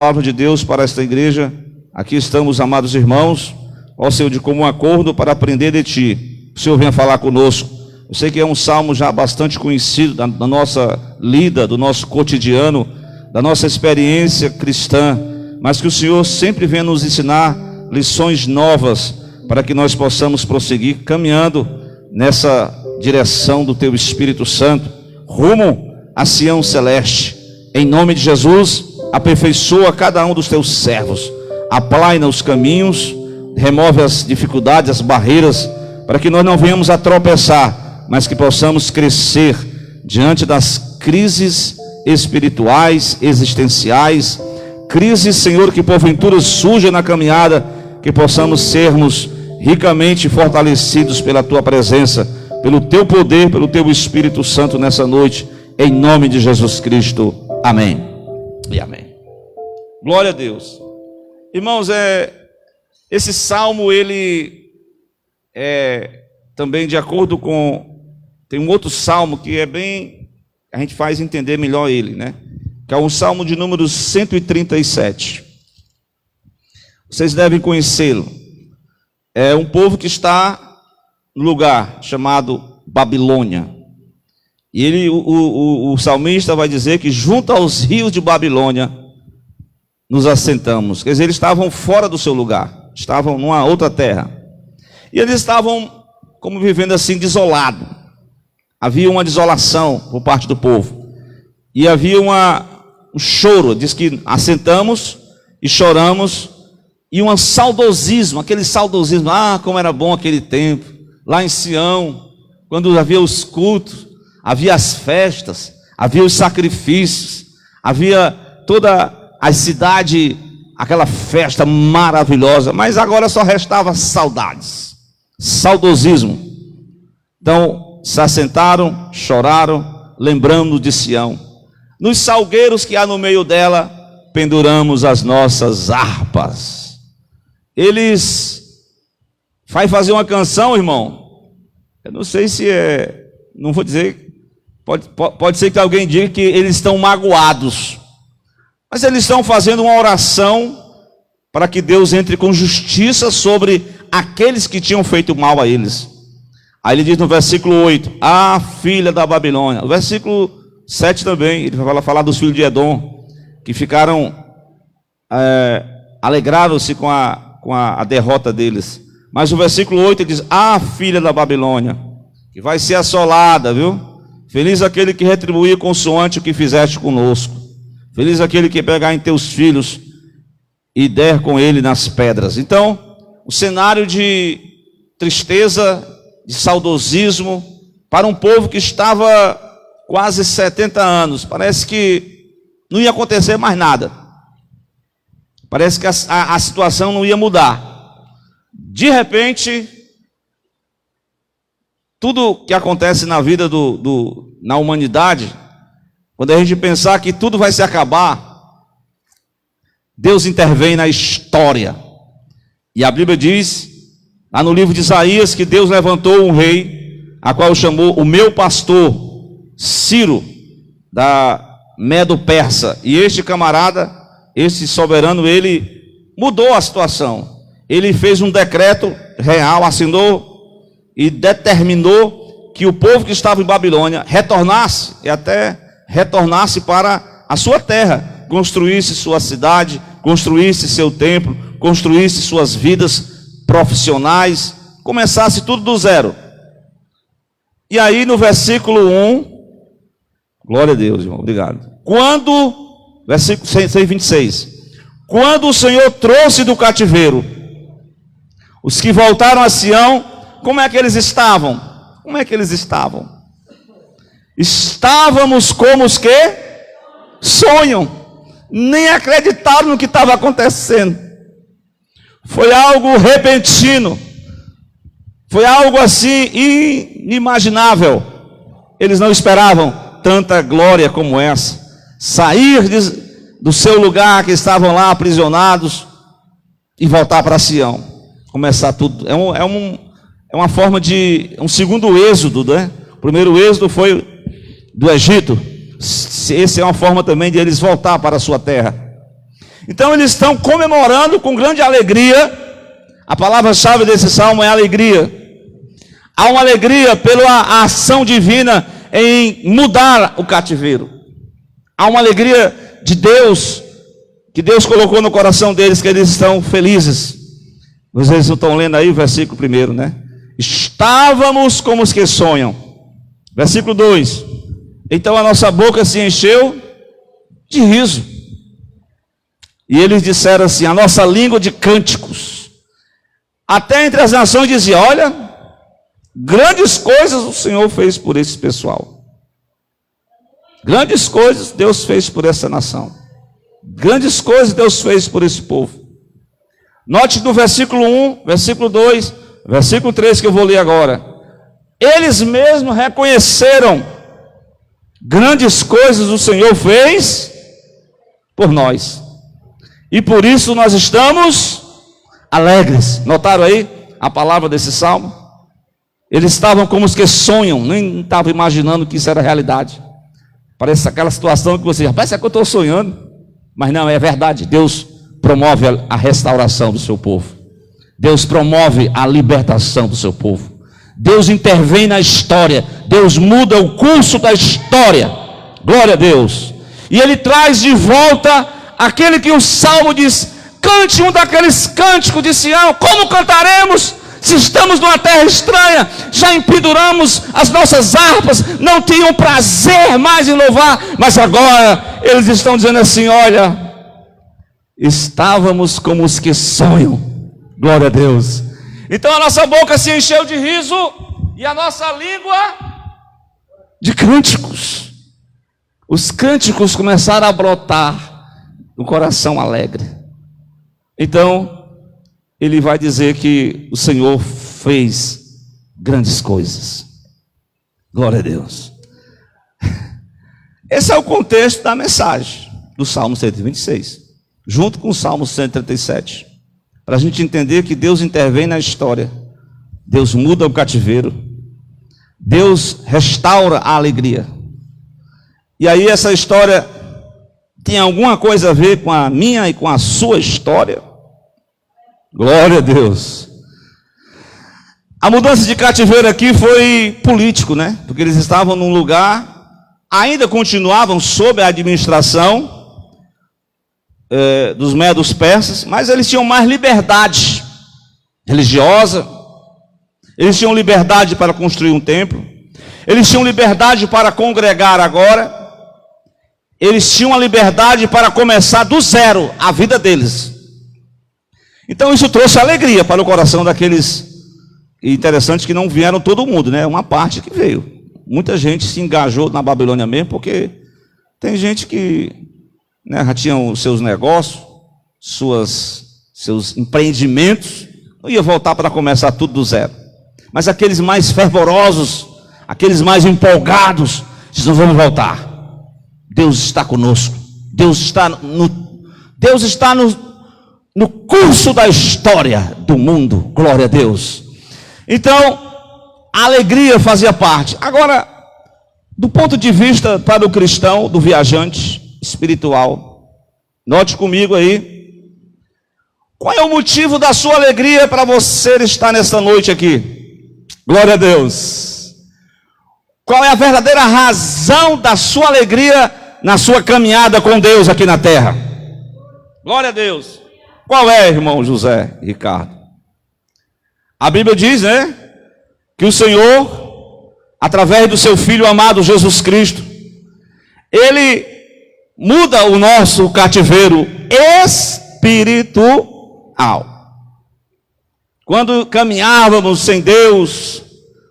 Palavra de Deus para esta igreja. Aqui estamos, amados irmãos, ó Senhor, de comum acordo para aprender de Ti. O Senhor venha falar conosco. Eu sei que é um salmo já bastante conhecido da nossa lida, do nosso cotidiano, da nossa experiência cristã, mas que o Senhor sempre venha nos ensinar lições novas para que nós possamos prosseguir caminhando nessa direção do Teu Espírito Santo, rumo a Sião Celeste. Em nome de Jesus, aperfeiçoa cada um dos Teus servos, aplaina os caminhos, remove as dificuldades, as barreiras, para que nós não venhamos a tropeçar, mas que possamos crescer diante das crises espirituais, existenciais, crises, Senhor, que porventura surjam na caminhada, que possamos sermos ricamente fortalecidos pela Tua presença, pelo Teu poder, pelo Teu Espírito Santo nessa noite, em nome de Jesus Cristo. Amém e amém. Glória a Deus. Irmãos, esse salmo, ele é também de acordo com... Tem um outro salmo que é bem... A gente faz entender melhor ele, né? Que é o salmo de número 137. Vocês devem conhecê-lo. É um povo que está no lugar chamado Babilônia. E ele, o salmista vai dizer que junto aos rios de Babilônia nos assentamos. Quer dizer, eles estavam fora do seu lugar, estavam numa outra terra. E eles estavam como vivendo assim, desolado. Havia uma desolação por parte do povo. E havia um choro, diz que assentamos e choramos, e um saudosismo, aquele saudosismo, como era bom aquele tempo, lá em Sião, quando havia os cultos, havia as festas, havia os sacrifícios, havia toda a cidade, aquela festa maravilhosa, mas agora só restava saudades, saudosismo. Então se assentaram, choraram, lembrando de Sião. Nos salgueiros que há no meio dela, penduramos as nossas harpas. Eles vai fazer uma canção, irmão. Eu não sei se não vou dizer, pode ser que alguém diga que eles estão magoados, mas eles estão fazendo uma oração para que Deus entre com justiça sobre aqueles que tinham feito mal a eles. Aí ele diz no versículo 8, filha da Babilônia. No versículo 7 também, ele vai falar dos filhos de Edom, que ficaram, alegraram-se com a derrota deles. Mas o versículo 8 ele diz, filha da Babilônia, que vai ser assolada, viu? Feliz aquele que retribuir consoante o que fizeste conosco. Feliz aquele que pegar em teus filhos e der com ele nas pedras. Então, o cenário de tristeza, de saudosismo, para um povo que estava quase 70 anos. Parece que não ia acontecer mais nada. Parece que a situação não ia mudar. De repente, tudo que acontece na vida na humanidade, quando a gente pensar que tudo vai se acabar, Deus intervém na história. E a Bíblia diz, lá no livro de Isaías, que Deus levantou um rei, a qual chamou o meu pastor, Ciro, da Medo-Persa. E este camarada, esse soberano, ele mudou a situação. Ele fez um decreto real, assinou e determinou que o povo que estava em Babilônia retornasse, e até retornasse para a sua terra, construísse sua cidade, construísse seu templo, construísse suas vidas profissionais, começasse tudo do zero. E aí no versículo 1, glória a Deus, irmão, obrigado. Versículo 126, quando o Senhor trouxe do cativeiro os que voltaram a Sião, como é que eles estavam? Como é que eles estavam? Estávamos como os que sonham, nem acreditaram no que estava acontecendo. Foi algo repentino, foi algo assim inimaginável. Eles não esperavam tanta glória como essa, sair do seu lugar que estavam lá aprisionados e voltar para Sião, começar tudo. É uma forma de um segundo êxodo, né? O primeiro êxodo foi do Egito. Essa é uma forma também de eles voltar para a sua terra. Então eles estão comemorando com grande alegria. A palavra-chave desse salmo é alegria. Há uma alegria pela ação divina em mudar o cativeiro. Há uma alegria de Deus, que Deus colocou no coração deles, que eles estão felizes. Vocês estão lendo aí o versículo 1, né? Estávamos como os que sonham. Versículo 2. Então a nossa boca se encheu de riso. E eles disseram assim, a nossa língua de cânticos. Até entre as nações dizia, olha, grandes coisas o Senhor fez por esse pessoal. Grandes coisas Deus fez por essa nação. Grandes coisas Deus fez por esse povo. Note no versículo 1, versículo 2, versículo 3 que eu vou ler agora. Eles mesmos reconheceram grandes coisas o Senhor fez por nós. E por isso nós estamos alegres. Notaram aí a palavra desse salmo? Eles estavam como os que sonham, nem estavam imaginando que isso era realidade. Parece aquela situação que você, rapaz, é que eu estou sonhando. Mas não, é verdade. Deus promove a restauração do seu povo. Deus promove a libertação do seu povo. Deus intervém na história. Deus muda o curso da história. Glória a Deus. E Ele traz de volta aquele que o Salmo diz, cante um daqueles cânticos de Sião. Como cantaremos se estamos numa terra estranha? Já empeduramos as nossas harpas, não tinham prazer mais em louvar, mas agora eles estão dizendo assim, olha, estávamos como os que sonham. Glória a Deus. Então a nossa boca se encheu de riso e a nossa língua de cânticos. Os cânticos começaram a brotar no coração alegre. Então ele vai dizer que o Senhor fez grandes coisas. Glória a Deus. Esse é o contexto da mensagem do Salmo 126, junto com o Salmo 137. Para a gente entender que Deus intervém na história, Deus muda o cativeiro, Deus restaura a alegria. E aí essa história tem alguma coisa a ver com a minha e com a sua história? Glória a Deus. A mudança de cativeiro aqui foi político, né? Porque eles estavam num lugar, ainda continuavam sob a administração dos medos persas, mas eles tinham mais liberdade religiosa, eles tinham liberdade para construir um templo, eles tinham liberdade para congregar agora, eles tinham a liberdade para começar do zero a vida deles. Então isso trouxe alegria para o coração daqueles. E interessante que não vieram todo mundo, né? Uma parte que veio. Muita gente se engajou na Babilônia mesmo, porque tem gente que, né, já tinham os seus negócios, seus empreendimentos, não ia voltar para começar tudo do zero. Mas aqueles mais fervorosos, aqueles mais empolgados, dizem, vamos voltar. Deus está conosco. Deus está no curso da história do mundo. Glória a Deus. Então, a alegria fazia parte. Agora, do ponto de vista para o cristão, do viajante espiritual, note comigo aí, qual é o motivo da sua alegria para você estar nesta noite aqui? Glória a Deus. Qual é a verdadeira razão da sua alegria na sua caminhada com Deus aqui na terra? Glória a Deus. Qual é, irmão José Ricardo? A Bíblia diz, né, que o Senhor, através do seu Filho amado Jesus Cristo, Ele muda o nosso cativeiro espiritual. Quando caminhávamos sem Deus,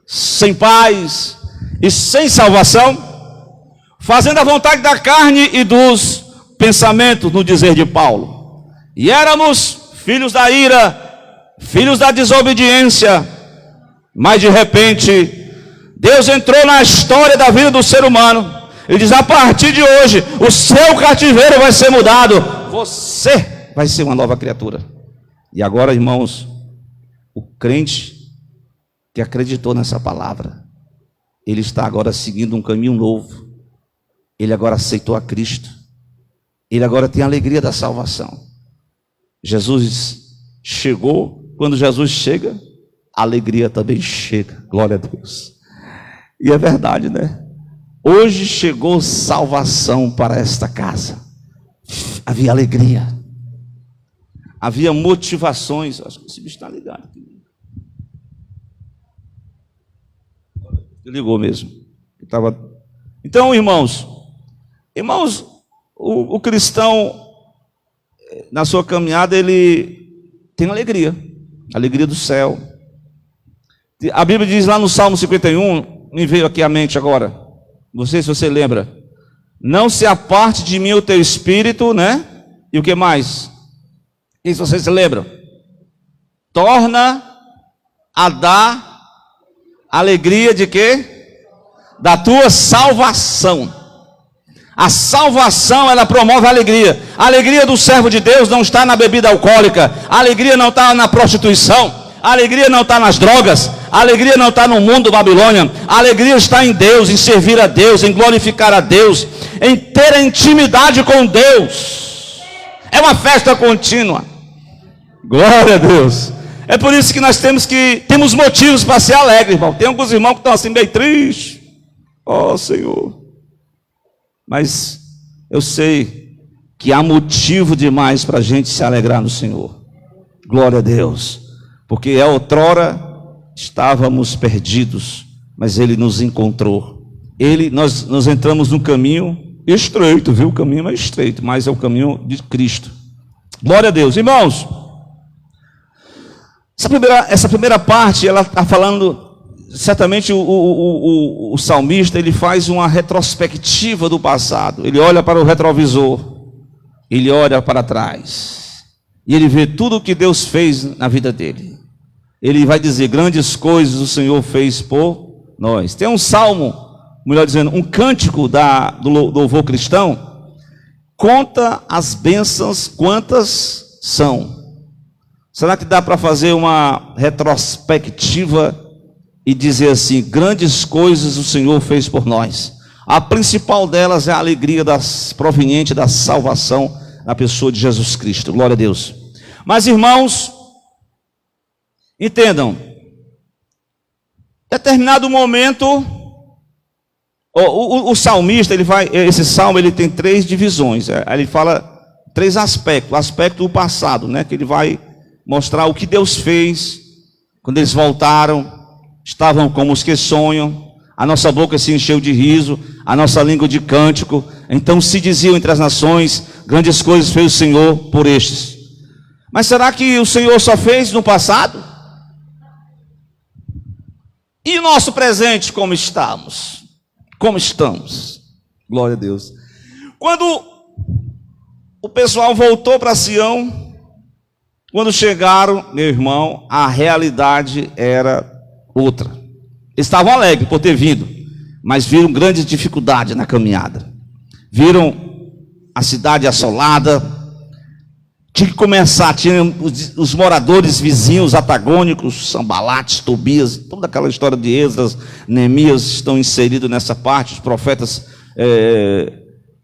sem paz e sem salvação, fazendo a vontade da carne e dos pensamentos, no dizer de Paulo, e éramos filhos da ira, filhos da desobediência, mas de repente Deus entrou na história da vida do ser humano e diz, a partir de hoje o seu cativeiro vai ser mudado, você vai ser uma nova criatura. E agora, irmãos, o crente que acreditou nessa palavra, ele está agora seguindo um caminho novo. Ele agora aceitou a Cristo, ele agora tem a alegria da salvação. Jesus chegou. Quando Jesus chega, a alegria também chega. Glória a Deus. E é verdade, né? Hoje chegou salvação para esta casa. Havia alegria, havia motivações. Acho que esse bicho está ligado aqui. Ligou mesmo. Então, irmãos, o cristão, na sua caminhada, ele tem alegria do céu. A Bíblia diz lá no Salmo 51, me veio aqui à mente agora, não sei se você lembra: não se aparte de mim o teu espírito, né? E o que mais? E se vocês se lembram? Torna a dar alegria de quê? Da tua salvação. A salvação, ela promove a alegria. A alegria do servo de Deus não está na bebida alcoólica. A alegria não está na prostituição. A alegria não está nas drogas. A alegria não está no mundo Babilônia. A alegria está em Deus, em servir a Deus, em glorificar a Deus, em ter a intimidade com Deus. É uma festa contínua. Glória a Deus. É por isso que nós temos motivos para ser alegres, irmão. Tem alguns irmãos que estão assim meio tristes. Ó Senhor. Mas eu sei que há motivo demais para a gente se alegrar no Senhor. Glória a Deus. Porque outrora estávamos perdidos, mas Ele nos encontrou. Nós entramos num caminho estreito, viu? O caminho é estreito, mas é o caminho de Cristo. Glória a Deus. Irmãos, essa primeira parte, ela está falando, certamente o salmista, ele faz uma retrospectiva do passado. Ele olha para o retrovisor, ele olha para trás, e ele vê tudo o que Deus fez na vida dele. Ele vai dizer: grandes coisas o Senhor fez por nós. Tem um salmo, melhor dizendo, um cântico do louvor cristão, conta as bênçãos quantas são. Será que dá para fazer uma retrospectiva e dizer assim: grandes coisas o Senhor fez por nós? A principal delas é a alegria proveniente da salvação na pessoa de Jesus Cristo. Glória a Deus. Mas, irmãos, entendam, em determinado momento, o salmista, esse salmo ele tem 3 divisões. Ele fala 3 aspectos. O aspecto do passado, né, que ele vai mostrar o que Deus fez quando eles voltaram. Estavam como os que sonham, a nossa boca se encheu de riso, a nossa língua de cântico. Então se diziam entre as nações: grandes coisas fez o Senhor por estes. Mas será que o Senhor só fez no passado? E o nosso presente, como estamos? Como estamos? Glória a Deus. Quando o pessoal voltou para Sião, quando chegaram, meu irmão, a realidade era outra. Eles estavam alegres por ter vindo, mas viram grandes dificuldades na caminhada. Viram a cidade assolada. Tinha que começar, tinha os moradores vizinhos antagônicos, Sanbalates, Tobias, toda aquela história de Esdras, Neemias estão inseridos nessa parte. Os profetas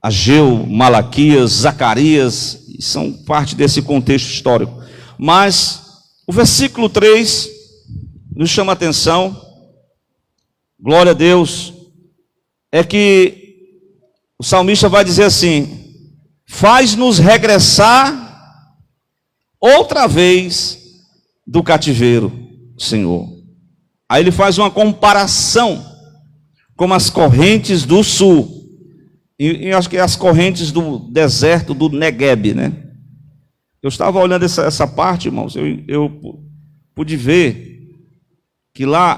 Ageu, Malaquias, Zacarias são parte desse contexto histórico. Mas o versículo 3 nos chama a atenção. Glória a Deus. É que o salmista vai dizer assim: faz-nos regressar outra vez do cativeiro, Senhor. Aí ele faz uma comparação com as correntes do sul, e acho que é as correntes do deserto do Negueb, né? Eu estava olhando essa parte, irmãos, eu pude ver que lá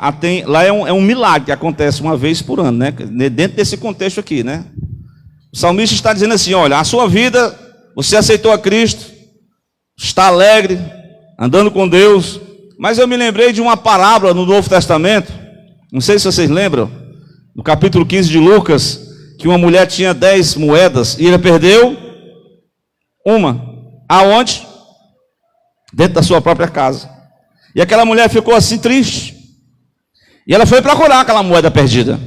é um milagre que acontece uma vez por ano, né? Dentro desse contexto aqui, né? O salmista está dizendo assim: olha, a sua vida, você aceitou a Cristo, está alegre, andando com Deus. Mas eu me lembrei de uma parábola no Novo Testamento, não sei se vocês lembram, no capítulo 15 de Lucas, que uma mulher tinha 10 moedas e ela perdeu uma. Aonde? Dentro da sua própria casa. E aquela mulher ficou assim triste, e ela foi procurar aquela moeda perdida.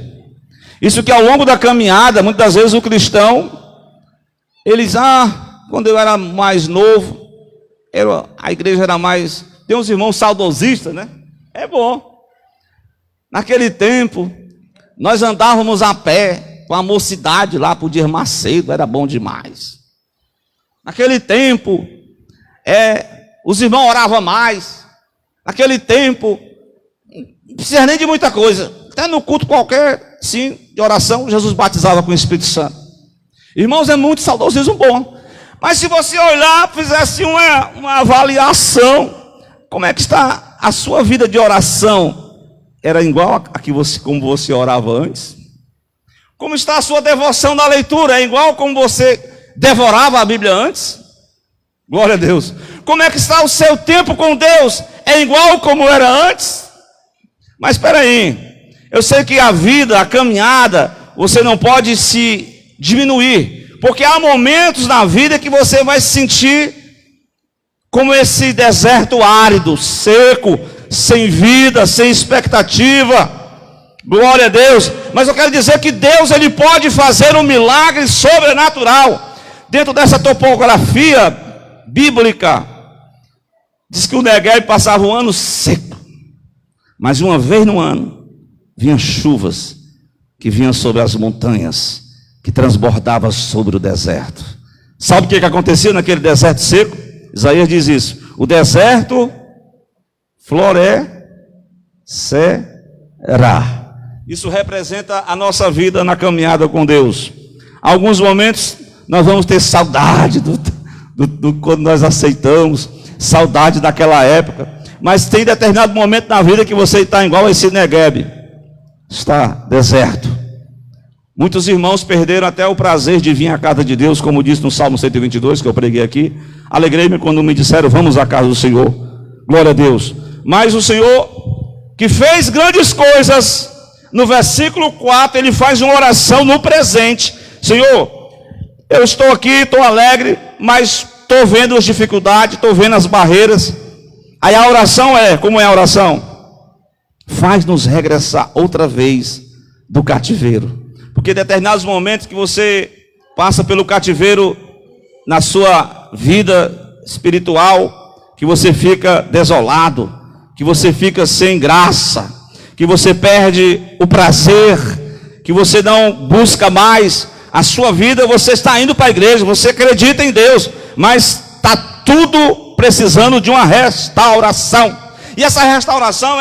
Isso que ao longo da caminhada, muitas vezes o cristão, ele diz: quando eu era mais novo, a igreja era mais... Tem uns irmãos saudosistas, né? É bom. Naquele tempo, nós andávamos a pé com a mocidade lá para o Dir Macedo, era bom demais. Naquele tempo, os irmãos oravam mais. Naquele tempo, não precisa nem de muita coisa. Até no culto qualquer, sim, de oração, Jesus batizava com o Espírito Santo. Irmãos, é muito saudosismo bom. Mas se você olhar, fizesse uma avaliação, como é que está a sua vida de oração? Era igual a como você orava antes? Como está a sua devoção na leitura? É igual como você devorava a Bíblia antes? Glória a Deus. Como é que está o seu tempo com Deus? É igual como era antes? Mas espera aí, eu sei que a vida, a caminhada, você não pode se diminuir, porque há momentos na vida que você vai se sentir como esse deserto árido, seco, sem vida, sem expectativa. Glória a Deus. Mas eu quero dizer que Deus, Ele pode fazer um milagre sobrenatural. Dentro dessa topografia bíblica, diz que o Negueb passava um ano seco, mas uma vez no ano vinham chuvas que vinham sobre as montanhas, que transbordavam sobre o deserto. Sabe o que acontecia naquele deserto seco? Isaías diz isso: o deserto florescerá. Isso representa a nossa vida na caminhada com Deus. Alguns momentos nós vamos ter saudade do quando nós aceitamos, saudade daquela época, mas tem determinado momento na vida que você está igual a esse Negueb, está deserto. Muitos irmãos perderam até o prazer de vir à casa de Deus, como diz no Salmo 122, que eu preguei aqui. Alegrei-me quando me disseram: vamos à casa do Senhor. Glória a Deus. Mas o Senhor, que fez grandes coisas, no versículo 4, Ele faz uma oração no presente: Senhor, eu estou aqui, estou alegre, mas estou vendo as dificuldades, estou vendo as barreiras. Aí a oração como é a oração? Faz-nos regressar outra vez do cativeiro. Porque em determinados momentos que você passa pelo cativeiro na sua vida espiritual, que você fica desolado, que você fica sem graça, que você perde o prazer, que você não busca mais a sua vida. Você está indo para a igreja, você acredita em Deus, mas está tudo precisando de uma restauração. E essa restauração,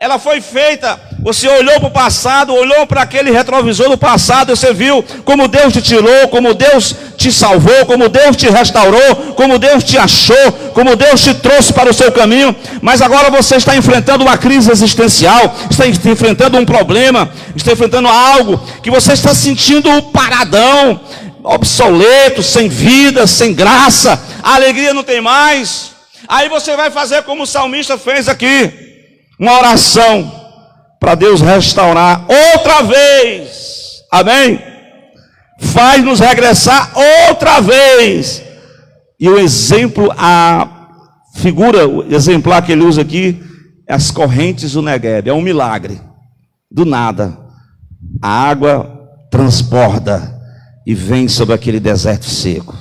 ela foi feita. Você olhou para o passado, olhou para aquele retrovisor do passado, você viu como Deus te tirou, como Deus te salvou, como Deus te restaurou, como Deus te achou, como Deus te trouxe para o seu caminho. Mas agora você está enfrentando uma crise existencial, está enfrentando um problema, está enfrentando algo que você está sentindo paradão, obsoleto, sem vida, sem graça, a alegria não tem mais. Aí você vai fazer como o salmista fez aqui, uma oração para Deus restaurar outra vez. Amém? Faz-nos regressar outra vez. E o exemplo, a figura exemplar que ele usa aqui é as correntes do Negueb. É um milagre. Do nada, a água transborda e vem sobre aquele deserto seco.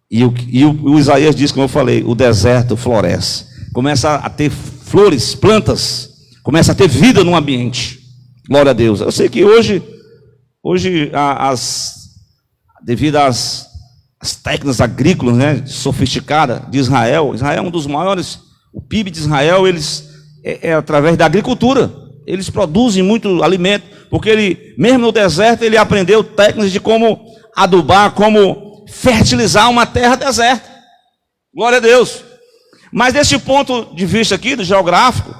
E o Isaías diz, como eu falei, o deserto floresce. Começa a ter flores, plantas, começa a ter vida no ambiente. Glória a Deus. Eu sei que hoje devido às técnicas agrícolas, né, sofisticadas de Israel é um dos maiores. O PIB de Israel, é através da agricultura. Eles produzem muito alimento, porque mesmo no deserto, ele aprendeu técnicas de como adubar, como fertilizar uma terra deserta. Glória a Deus. Mas desse ponto de vista aqui, do geográfico,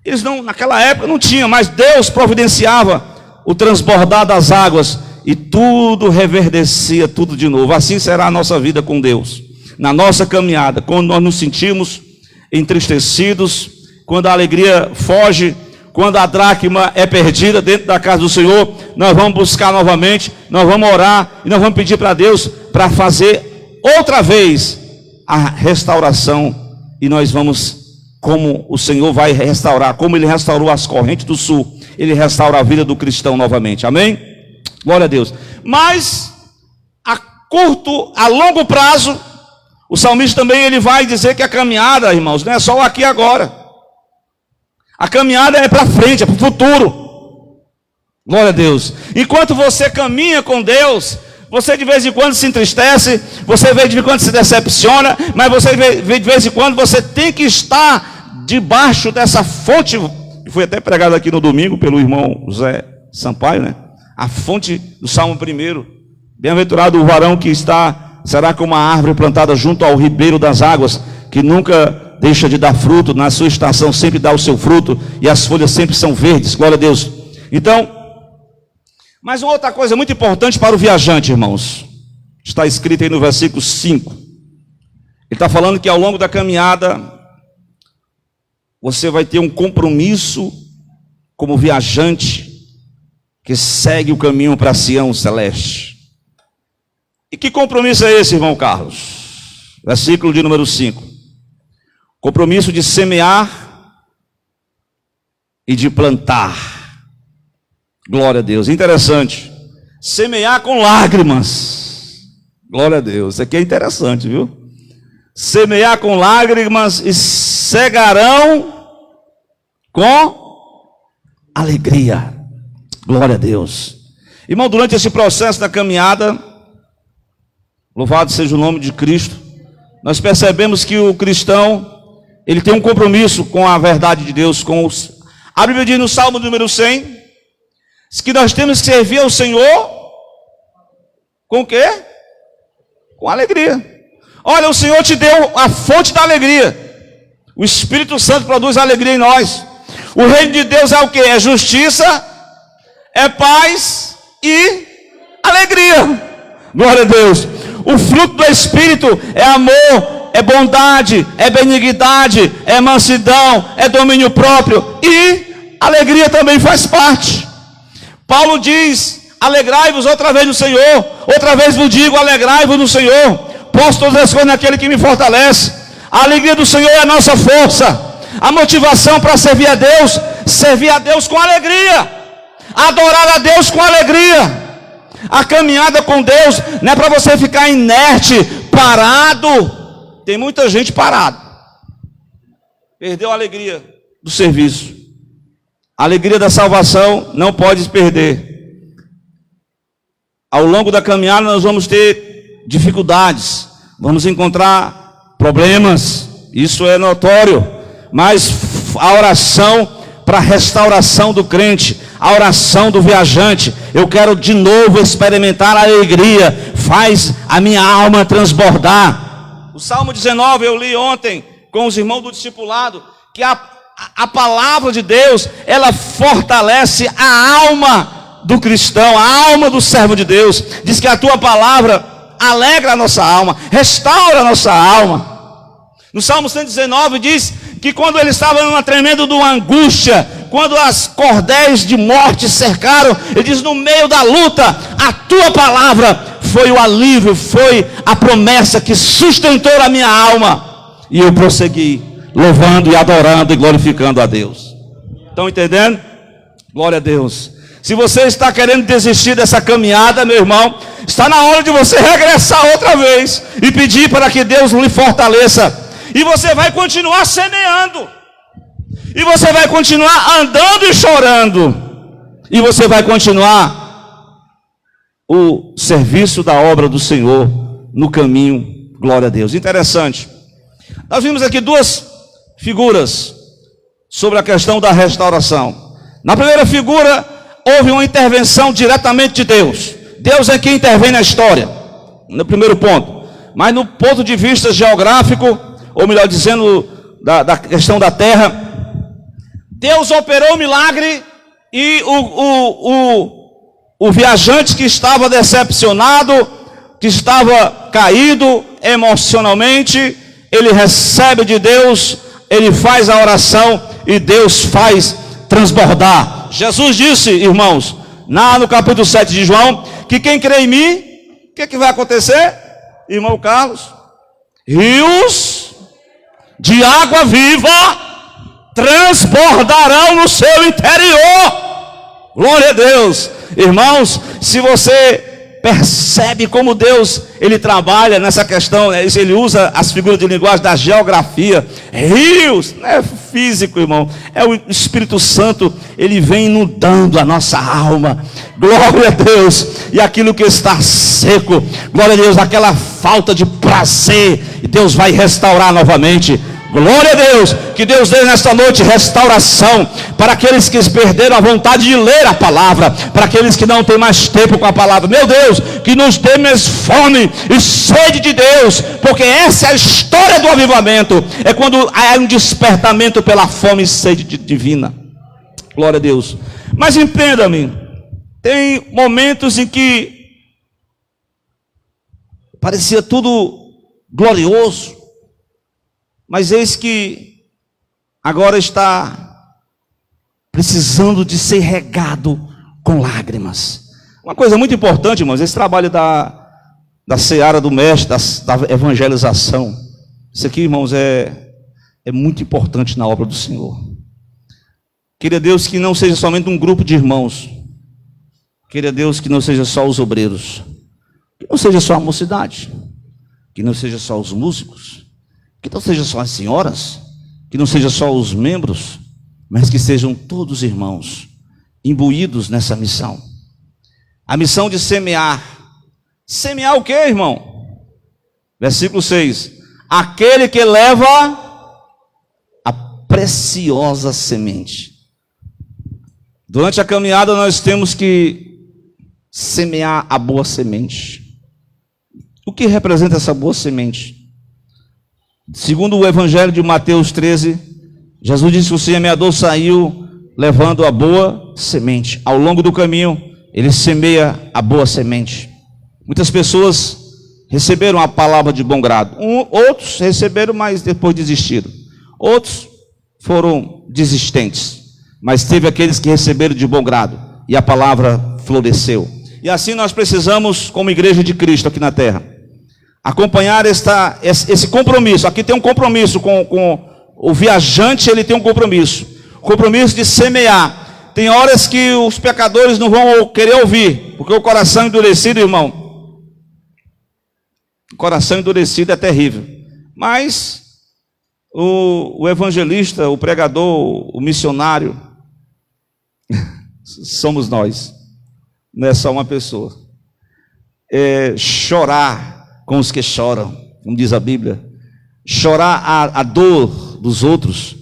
eles naquela época não tinham, mas Deus providenciava o transbordar das águas e tudo reverdecia, tudo de novo. Assim será a nossa vida com Deus, na nossa caminhada. Quando nós nos sentimos entristecidos, quando a alegria foge, quando a dracma é perdida dentro da casa do Senhor, nós vamos buscar novamente, nós vamos orar e nós vamos pedir para Deus para fazer outra vez a restauração. E nós vamos, como o Senhor vai restaurar, como Ele restaurou as correntes do sul, Ele restaura a vida do cristão novamente. Amém? Glória a Deus. Mas a longo prazo, O salmista também ele vai dizer que a caminhada, irmãos, não é só o aqui e agora. A caminhada é para frente, é para o futuro. Glória a Deus. Enquanto você caminha com Deus, você de vez em quando se entristece, você de vez em quando se decepciona, mas você de vez em quando você tem que estar debaixo dessa fonte, que foi até pregado aqui no domingo pelo irmão José Sampaio, né? A fonte do Salmo 1. Bem-aventurado o varão que será como uma árvore plantada junto ao ribeiro das águas, que nunca deixa de dar fruto, na sua estação sempre dá o seu fruto, e as folhas sempre são verdes. Glória a Deus. Então, mas uma outra coisa muito importante para o viajante, irmãos, está escrito aí no versículo 5. Ele está falando que ao longo da caminhada, você vai ter um compromisso como viajante que segue o caminho para Sião celeste. E que compromisso é esse, irmão Carlos? Versículo de número 5. Compromisso de semear e de plantar. Glória a Deus, interessante. Semear com lágrimas. Glória a Deus, isso aqui é interessante, viu? Semear com lágrimas e cegarão com alegria. Glória a Deus. Irmão, durante esse processo da caminhada, louvado seja o nome de Cristo, nós percebemos que o cristão, ele tem um compromisso com a verdade de Deus, a Bíblia diz no Salmo número 100, que nós temos que servir ao Senhor com o quê? Com alegria. Olha, o Senhor te deu a fonte da alegria. O Espírito Santo produz alegria em nós. O reino de Deus é o quê? É justiça, é paz e alegria. Glória a Deus. O fruto do Espírito é amor, é bondade, é benignidade, é mansidão, é domínio próprio, e alegria também faz parte. Paulo diz: alegrai-vos outra vez no Senhor. Outra vez vos digo, alegrai-vos no Senhor. Posso todas as coisas naquele que me fortalece. A alegria do Senhor é a nossa força. A motivação para servir a Deus com alegria, adorar a Deus com alegria. A caminhada com Deus não é para você ficar inerte, parado. Tem muita gente parada, perdeu a alegria do serviço. A alegria da salvação não pode perder. Ao longo da caminhada nós vamos ter dificuldades, vamos encontrar problemas, isso é notório, mas a oração para a restauração do crente, a oração do viajante, eu quero de novo experimentar a alegria, faz a minha alma transbordar. O Salmo 19 eu li ontem com os irmãos do discipulado, que a palavra de Deus, ela fortalece a alma do cristão, a alma do servo de Deus. Diz que a tua palavra alegra a nossa alma, restaura a nossa alma. No Salmo 119 diz que quando ele estava numa tremenda de uma angústia, quando as cordéis de morte cercaram, ele diz: no meio da luta, a tua palavra foi o alívio, foi a promessa que sustentou a minha alma, e eu prossegui, louvando e adorando e glorificando a Deus. Estão entendendo? Glória a Deus. Se você está querendo desistir dessa caminhada, meu irmão, está na hora de você regressar outra vez e pedir para que Deus lhe fortaleça. E você vai continuar semeando, e você vai continuar andando e chorando, e você vai continuar o serviço da obra do Senhor no caminho. Glória a Deus. Interessante. Nós vimos aqui duas figuras sobre a questão da restauração. Na primeira figura, houve uma intervenção diretamente de Deus. Deus é quem intervém na história, no primeiro ponto. Mas no ponto de vista geográfico, ou melhor dizendo, da questão da terra, Deus operou o milagre, e o viajante que estava decepcionado, que estava caído emocionalmente, ele recebe de Deus, ele faz a oração e Deus faz transbordar. Jesus disse, irmãos, no capítulo 7 de João, que quem crê em mim, o que vai acontecer, irmão Carlos? Rios de água viva transbordarão no seu interior. Glória a Deus. Irmãos, se você percebe como Deus, Ele trabalha nessa questão, Ele usa as figuras de linguagem da geografia, rios, não é físico, irmão, é o Espírito Santo, Ele vem inundando a nossa alma, glória a Deus, e aquilo que está seco, glória a Deus, aquela falta de prazer, e Deus vai restaurar novamente. Glória a Deus, que Deus dê nesta noite restauração para aqueles que perderam a vontade de ler a palavra, para aqueles que não têm mais tempo com a palavra. Meu Deus, que nos dê mais fome e sede de Deus, porque essa é a história do avivamento, é quando há um despertamento pela fome e sede divina. Glória a Deus. Mas entenda-me, tem momentos em que parecia tudo glorioso, mas eis que agora está precisando de ser regado com lágrimas. Uma coisa muito importante, irmãos, esse trabalho da seara do mestre, da evangelização. Isso aqui, irmãos, é muito importante na obra do Senhor. Queira Deus que não seja somente um grupo de irmãos. Queira Deus que não seja só os obreiros. Que não seja só a mocidade. Que não seja só os músicos. Que não seja só as senhoras, que não seja só os membros, mas que sejam todos irmãos, imbuídos nessa missão. A missão de semear. Semear o que, irmão? Versículo 6. Aquele que leva a preciosa semente. Durante a caminhada nós temos que semear a boa semente. O que representa essa boa semente? Segundo o Evangelho de Mateus 13, Jesus disse que o semeador saiu levando a boa semente. Ao longo do caminho, ele semeia a boa semente. Muitas pessoas receberam a palavra de bom grado. Outros receberam, mas depois desistiram. Outros foram desistentes. Mas teve aqueles que receberam de bom grado. E a palavra floresceu. E assim nós precisamos, como igreja de Cristo aqui na terra, acompanhar esse compromisso. Aqui tem um compromisso com o viajante, ele tem um compromisso. O compromisso de semear. Tem horas que os pecadores não vão querer ouvir, porque o coração endurecido, irmão, o coração endurecido é terrível. Mas o evangelista, o pregador, o missionário, somos nós. Não é só uma pessoa. Chorar com os que choram, como diz a Bíblia, chorar a dor dos outros,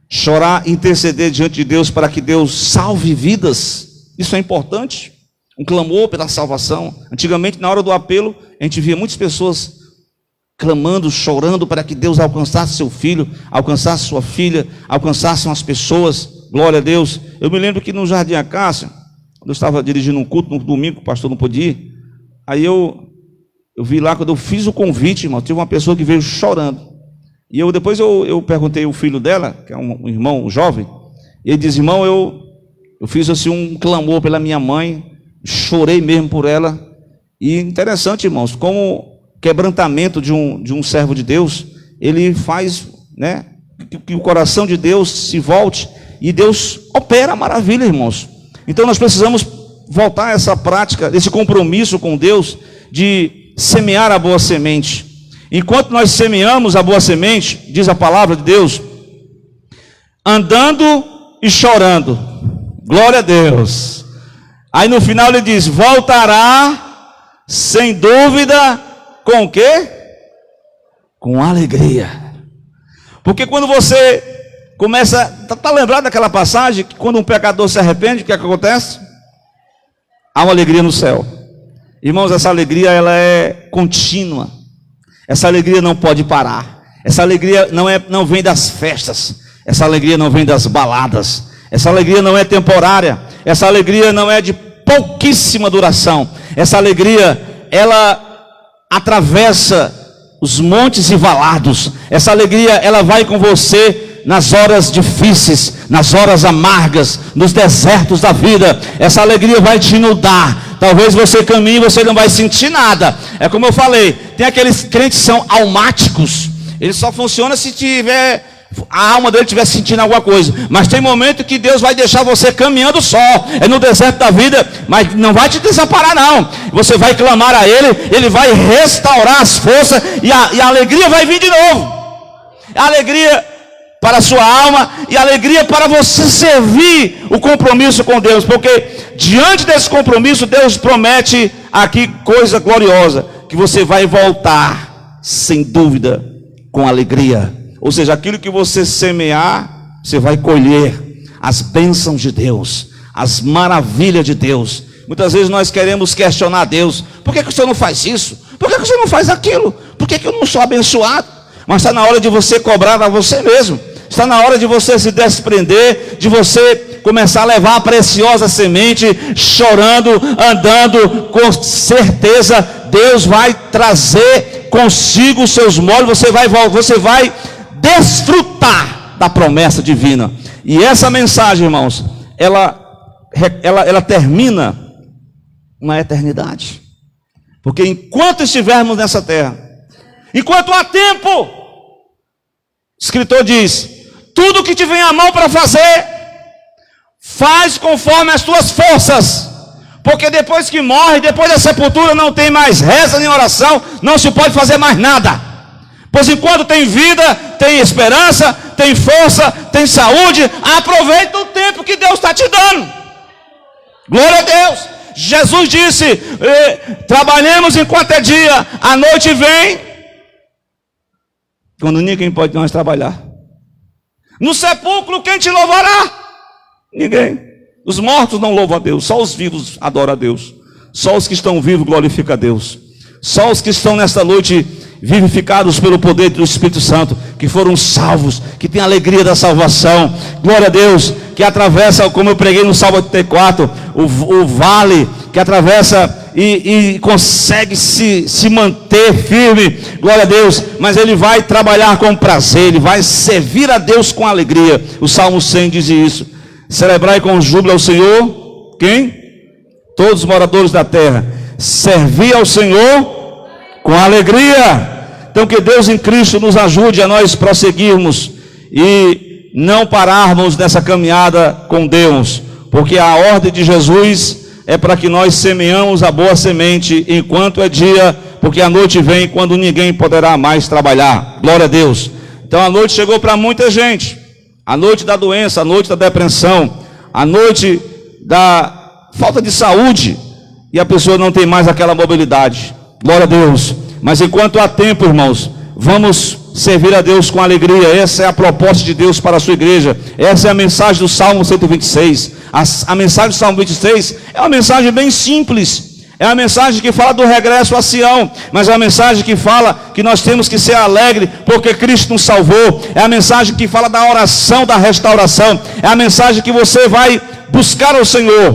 chorar, interceder diante de Deus para que Deus salve vidas, isso é importante, um clamor pela salvação. Antigamente, na hora do apelo, a gente via muitas pessoas clamando, chorando para que Deus alcançasse seu filho, alcançasse sua filha, alcançassem as pessoas, glória a Deus. Eu me lembro que no Jardim Acácia, quando eu estava dirigindo um culto no domingo, o pastor não podia ir, aí eu vi lá, quando eu fiz o convite, irmão, tive uma pessoa que veio chorando. E depois eu perguntei ao filho dela, que é um irmão, um jovem, e ele diz: irmão, eu fiz assim um clamor pela minha mãe, chorei mesmo por ela. E interessante, irmãos, como quebrantamento de um servo de Deus, ele faz, né, que o coração de Deus se volte, e Deus opera maravilha, irmãos. Então nós precisamos voltar a essa prática, esse compromisso com Deus, de semear a boa semente. Enquanto nós semeamos a boa semente, diz a palavra de Deus, andando e chorando, glória a Deus. Aí no final ele diz: voltará sem dúvida com o quê? Com alegria. Porque quando você começa, está lembrado daquela passagem que quando um pecador se arrepende, o que acontece? Há uma alegria no céu. Irmãos, essa alegria ela é contínua. Essa alegria não pode parar. Essa alegria não vem das festas. Essa alegria não vem das baladas. Essa alegria não é temporária. Essa alegria não é de pouquíssima duração. Essa alegria, ela atravessa os montes e valados. Essa alegria, ela vai com você nas horas difíceis, nas horas amargas, nos desertos da vida. Essa alegria vai te inundar. Talvez você caminhe e você não vai sentir nada. É como eu falei, tem aqueles crentes que são almáticos. Ele só funciona se tiver a alma dele estiver sentindo alguma coisa. Mas tem momento que Deus vai deixar você caminhando só, é no deserto da vida, mas não vai te desamparar não. Você vai clamar a Ele, Ele vai restaurar as forças, e a alegria vai vir de novo. A alegria para a sua alma, e a alegria para você servir o compromisso com Deus, porque diante desse compromisso, Deus promete aqui coisa gloriosa, que você vai voltar, sem dúvida, com alegria. Ou seja, aquilo que você semear, você vai colher as bênçãos de Deus, as maravilhas de Deus. Muitas vezes nós queremos questionar Deus: por que o Senhor não faz isso? Por que o Senhor não faz aquilo? Por que eu não sou abençoado? Mas está na hora de você cobrar a você mesmo. Está na hora de você se desprender, de você começar a levar a preciosa semente, chorando, andando, com certeza Deus vai trazer consigo os seus molhos, você vai desfrutar da promessa divina. E essa mensagem, irmãos, ela termina na eternidade. Porque enquanto estivermos nessa terra, enquanto há tempo, o escritor diz: tudo que te vem à mão para fazer, faz conforme as tuas forças, porque depois que morre, depois da sepultura, não tem mais reza nem oração, não se pode fazer mais nada. Pois enquanto tem vida, tem esperança, tem força, tem saúde, aproveita o tempo que Deus está te dando. Glória a Deus. Jesus disse: trabalhemos enquanto é dia, a noite vem quando ninguém pode mais trabalhar. No sepulcro, quem te louvará? Ninguém. Os mortos não louvam a Deus, só os vivos adoram a Deus. Só os que estão vivos glorificam a Deus. Só os que estão nesta noite vivificados pelo poder do Espírito Santo, que foram salvos, que têm a alegria da salvação. Glória a Deus, que atravessa, como eu preguei no Salmo 84, o vale, que atravessa e consegue se manter firme. Glória a Deus. Mas ele vai trabalhar com prazer, ele vai servir a Deus com alegria. O Salmo 100 diz isso: celebrai com júbilo ao Senhor. Quem? Todos os moradores da terra. Servir ao Senhor com alegria. Então que Deus em Cristo nos ajude a nós prosseguirmos e não pararmos nessa caminhada com Deus, porque a ordem de Jesus é para que nós semeamos a boa semente enquanto é dia, porque a noite vem quando ninguém poderá mais trabalhar. Glória a Deus. Então a noite chegou para muita gente, a noite da doença, a noite da depressão, a noite da falta de saúde, e a pessoa não tem mais aquela mobilidade. Glória a Deus. Mas enquanto há tempo, irmãos, vamos servir a Deus com alegria. Essa é a proposta de Deus para a sua igreja. Essa é a mensagem do Salmo 126. A mensagem do Salmo 26 é uma mensagem bem simples. É uma mensagem que fala do regresso a Sião, mas é uma mensagem que fala que nós temos que ser alegres porque Cristo nos salvou. É a mensagem que fala da oração, da restauração. É a mensagem que você vai buscar ao Senhor.